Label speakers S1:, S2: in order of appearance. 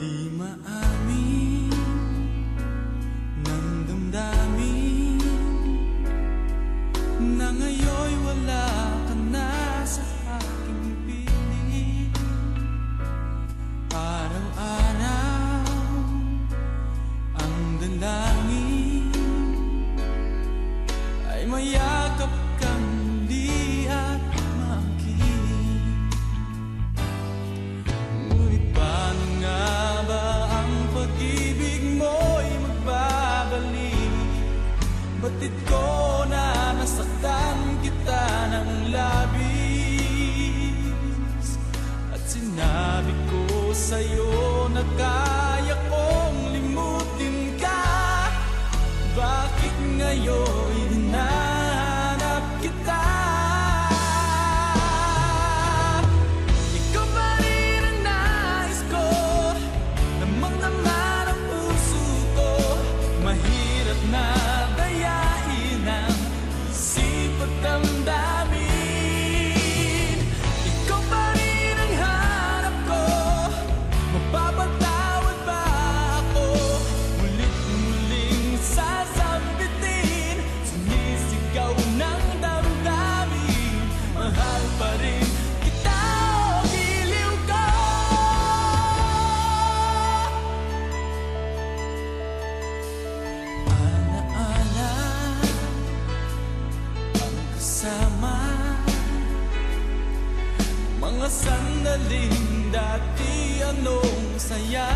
S1: Di maamin ng damdamin na ngayon'y wala ka na sa aking piling. Araw-araw ang dalangin ay mayakap kang muli at makinig. Ngunit paano nga ba ang pag-ibig mo'y magbabalik? Batid ko na nasaktan kita ng labis, at sinabi ko sa'yo na kaya kong limutin ka. Bakit ngayon hinahanap kita? Ikaw pa rin ang nais ko, lamang naman ang puso ko. Mahirap na dayain ang isip at damdamin. Ikaw pa rin ang hanap ko, mapapatawad ba ako? Mulit-muling sasambitin, sumisigaw ng damdamin. Mahal pa rin kita, o giliw ko. Alaala ang kasama, mga sandaling dati anong saya.